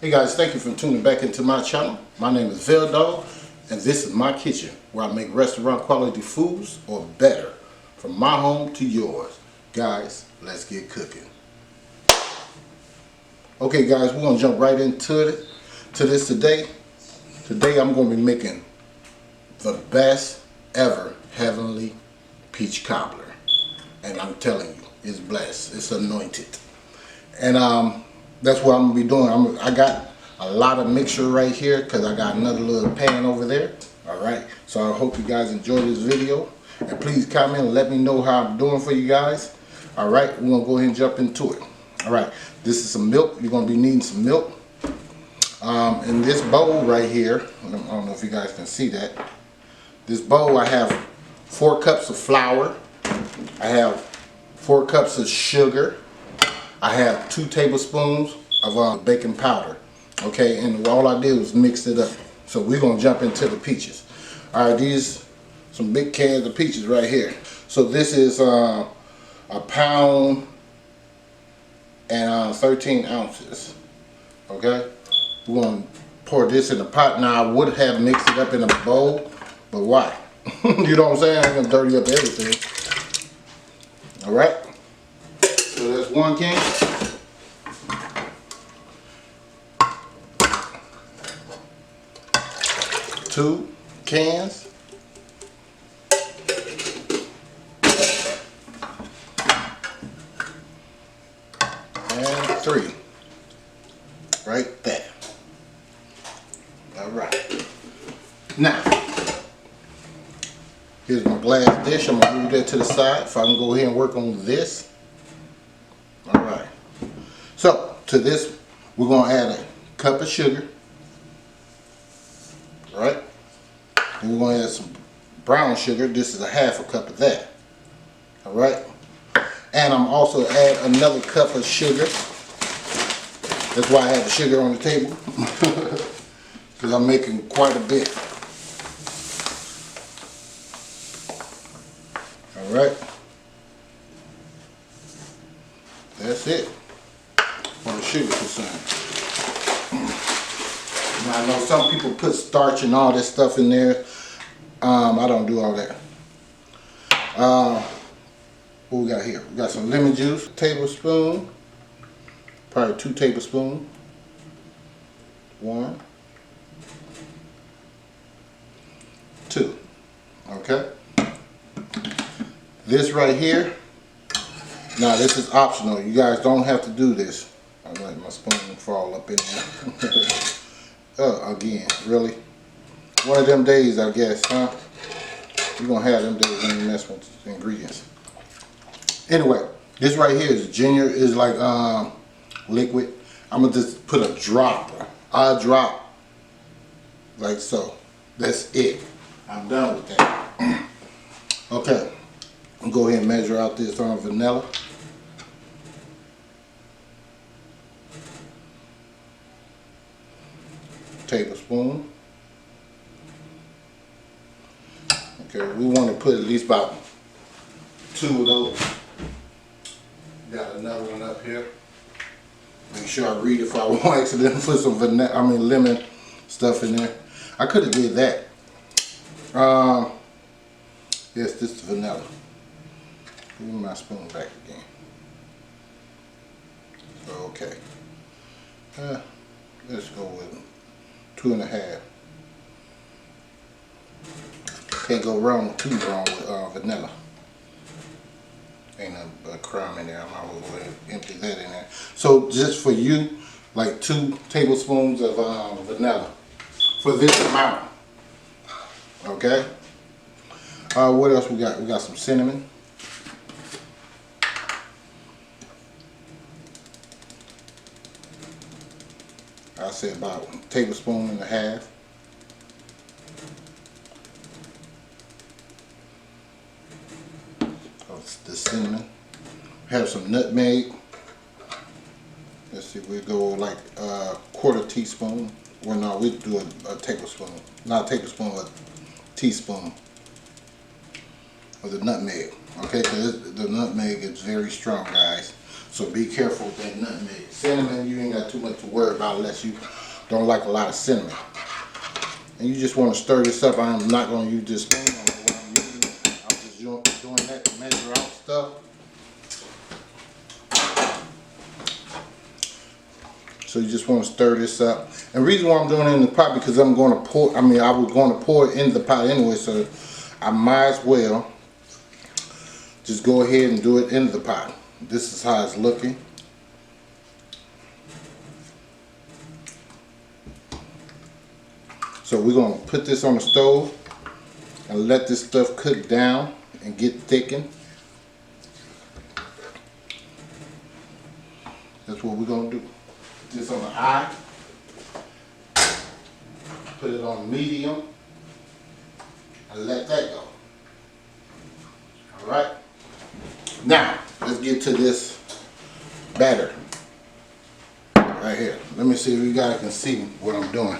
Hey guys, thank you for tuning back into my channel. My name is Dog, and this is my kitchen where I make restaurant quality foods or better, from my home to yours. Guys, let's get cooking. Okay guys, we're gonna jump right into this today. Today I'm gonna be making the best ever heavenly peach cobbler, and I'm telling you, it's blessed, it's anointed. And that's what I'm gonna be doing. I got a lot of mixture right here because I got another little pan over there. All right, so I hope you guys enjoy this video, and please comment and let me know how I'm doing for you guys. All right, we're gonna go ahead and jump into it. All right, this is some milk. You're gonna be needing some milk. In this bowl right here, I don't know if you guys can see that. This bowl, I have 4 cups of flour. I have 4 cups of sugar. I have 2 tablespoons of baking powder. Okay, and all I did was mix it up. So we're gonna jump into the peaches. All right, these some big cans of peaches right here. So this is a pound and 13 ounces. Okay, we're gonna pour this in the pot. Now I would have mixed it up in a bowl, but why? You know what I'm saying? I'm gonna dirty up everything. All right. So that's 1 can. 2 cans. And 3. Right there. All right. Now, here's my glass dish. I'm gonna move that to the side so I can go ahead and work on this. All right. So to this, we're gonna add a cup of sugar. All right. And we're gonna add some brown sugar. This is a ½ a cup of that. All right. And I'm also add another cup of sugar. That's why I have the sugar on the table, because I'm making quite a bit. All right. That's it for the sugar concern. Now I know some people put starch and all this stuff in there. I don't do all that. What we got here? We got some lemon juice, a tablespoon, probably 2 tablespoons. 1, 2. Okay. This right here. Now this is optional. You guys don't have to do this. I let my spoon fall up in there. Again, really? One of them days, I guess, huh? You're gonna have them days when you mess with the ingredients. Anyway, this right here is ginger, is like liquid. I'm gonna just put a drop, like so. That's it. I'm done with that. Okay, I'm gonna go ahead and measure out this vanilla. Tablespoon. Okay, we want to put at least about 2 of those. Got another one up here. Make sure I read if I won't accidentally put some lemon stuff in there. I could have did that. Yes, this is vanilla. Give me my spoon back again. Okay. Let's go with 2½. Can't go wrong, too wrong with vanilla. Ain't a crumb in there. I might as well empty that in there. So just for you, like 2 tablespoons of vanilla for this amount. Okay. What else we got? We got some cinnamon. I say about 1.5 tablespoons. Of the cinnamon. Have some nutmeg. Let's see, we go like a 1/4 teaspoon. Well, no, we do a tablespoon. Not a tablespoon, a teaspoon of the nutmeg. Okay, because the nutmeg is very strong, guys. So be careful with that nutmeg. Cinnamon, you ain't got too much to worry about unless you don't like a lot of cinnamon. And you just want to stir this up. I'm not going to use this spoon. I don't know what I'm using. I'm just doing that to measure out stuff. So you just want to stir this up. And the reason why I'm doing it in the pot, because I'm going to pour, I was going to pour it into the pot anyway, so I might as well just go ahead and do it into the pot. This is how it's looking. So we're going to put this on the stove and let this stuff cook down and get thickened. That's what we're going to do. Put this on the high. Put it on medium. And let that go. Alright? Now, let's get to this batter. Right here. Let me see if you guys can see what I'm doing.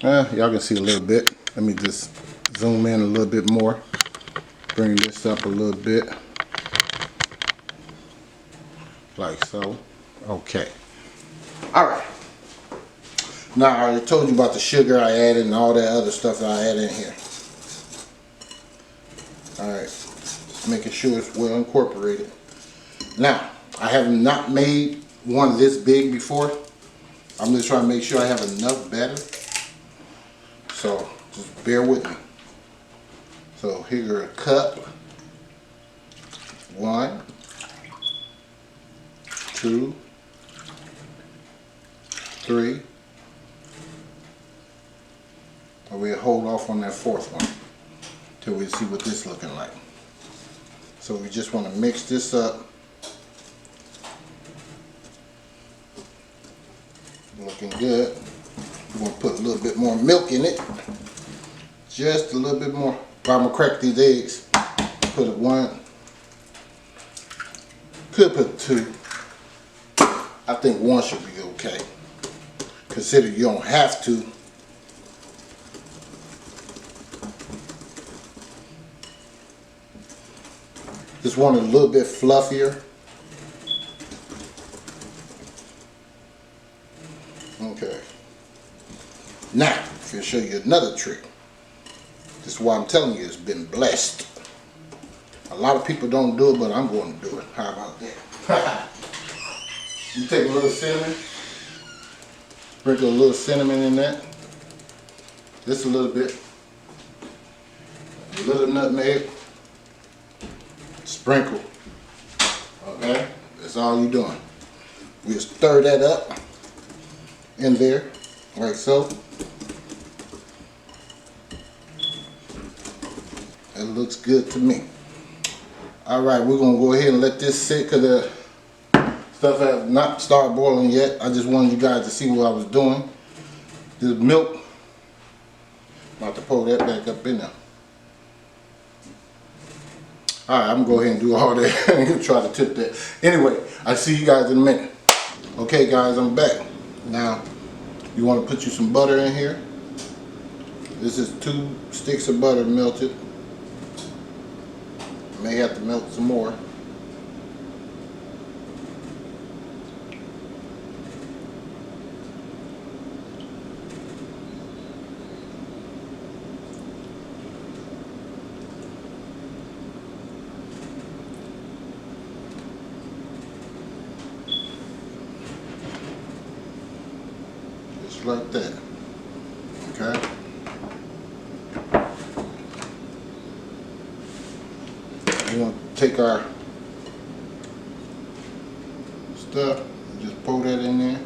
Y'all can see a little bit. Let me just zoom in a little bit more. Bring this up a little bit. Like so. Okay. Alright. Now I already told you about the sugar I added and all that other stuff that I added in here. Alright. Making sure it's well incorporated. Now, I have not made one this big before. I'm just trying to make sure I have enough batter. So, just bear with me. So, here are a cup. 1, 2, 3. And we'll hold off on that fourth one till we see what this is looking like. So we just want to mix this up. Looking good. We're going to put a little bit more milk in it. Just a little bit more. But I'm going to crack these eggs. Put 1. Could put 2. I think 1 should be okay. Consider you don't have to. Just want it a little bit fluffier. Okay. Now, I'm going to show you another trick. This is why I'm telling you it's been blessed. A lot of people don't do it, but I'm going to do it. How about that? You take a little cinnamon. Sprinkle a little cinnamon in that. Just a little bit. A little nutmeg. Sprinkle. Okay? That's all you're doing. We'll stir that up in there, like so. It looks good to me. Alright, we're going to go ahead and let this sit because the stuff has not started boiling yet. I just wanted you guys to see what I was doing. This milk, I'm about to pour that back up in there. Alright, I'm going to go ahead and do all that and try to tip that. Anyway, I'll see you guys in a minute. Okay guys, I'm back. Now, you want to put you some butter in here. This is 2 sticks of butter melted. May have to melt some more. Just like that. Okay. We're going to take our stuff and just pour that in there.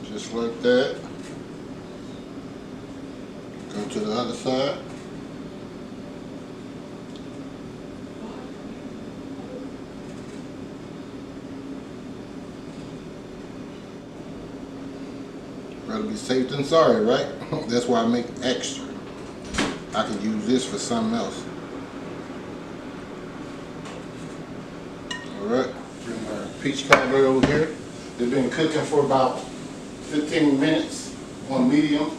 Just like that. Go to the other side. Rather be safe than sorry, right? That's why I make extra. I can use this for something else. Alright, bring my peach cobbler over here. They've been cooking for about 15 minutes on medium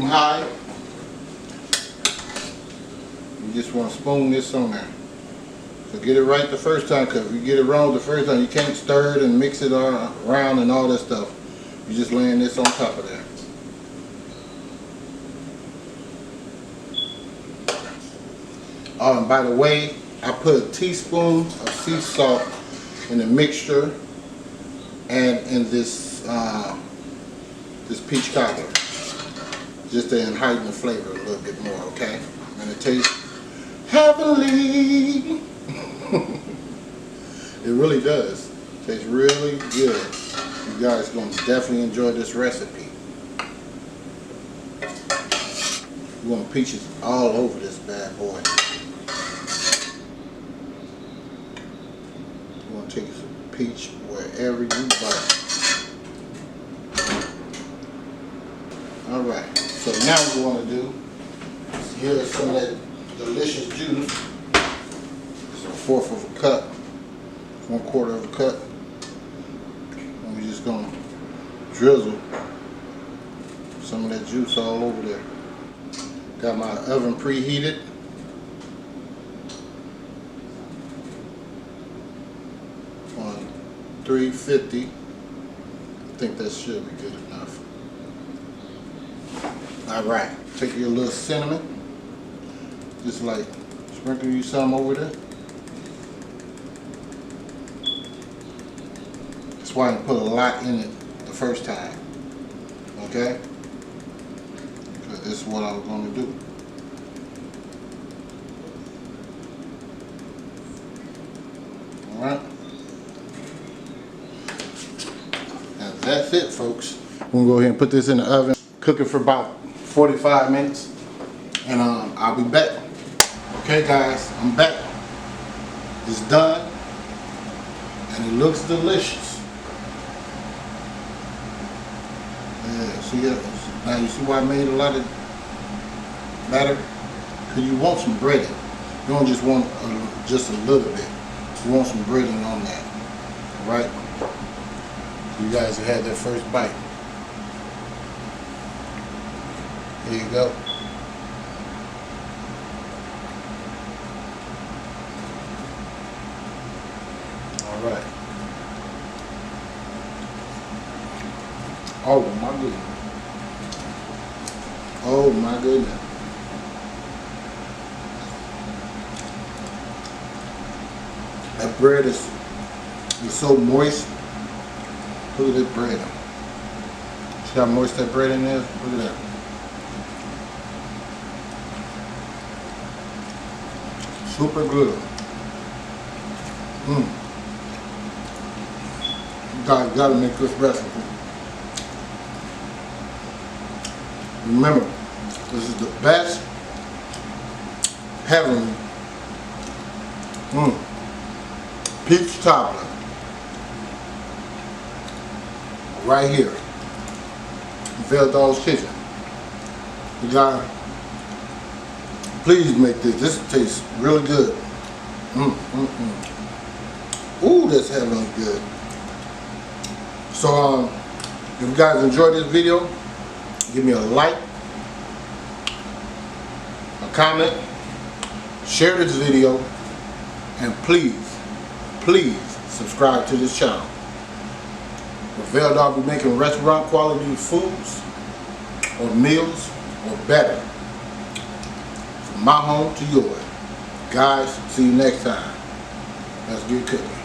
high. You just want to spoon this on there. So get it right the first time, because if you get it wrong the first time, you can't stir it and mix it around and all that stuff. You're just laying this on top of there. Oh, and by the way, I put a teaspoon of sea salt in the mixture and in this this peach cobbler, just to heighten the flavor a little bit more, okay? And it tastes heavenly. It really does. It tastes really good. You guys are going to definitely enjoy this recipe. You want peaches all over this bad boy. You want to take some peach wherever you bite. Alright, so now what we want to do is give some of that delicious juice. It's a 1/4 of a cup, 1/4 of a cup. And we're just going to drizzle some of that juice all over there. Got my oven preheated. On 350. I think that should be good enough. Alright, take your little cinnamon. Just like sprinkle you some over there. That's why I put a lot in it the first time. Okay? Because this is what I was going to do. Alright? And that's it, folks. We're going to go ahead and put this in the oven. Cook it for about 45 minutes. And I'll be back. Okay, guys, I'm back. It's done. And it looks delicious. Yeah, see that? Now you see why I made a lot of batter? Because you want some breading. You don't just want just a little bit. You want some breading on that. Alright? You guys have had that first bite. Here you go. Alright. Oh my goodness. Oh my goodness. That bread is so moist. Look at that bread. See how moist that bread in is? Look at that. Super good. You guys gotta make this recipe. Remember, this is the best heavenly peach cobbler right here. Veldog's Kitchen. You gotta please make this. This tastes really good. Ooh, that's heavenly good. So, if you guys enjoyed this video, give me a like, a comment, share this video, and please subscribe to this channel. Veldog will be making restaurant quality foods or meals or better. From my home to yours. Guys, see you next time. Let's get cooking.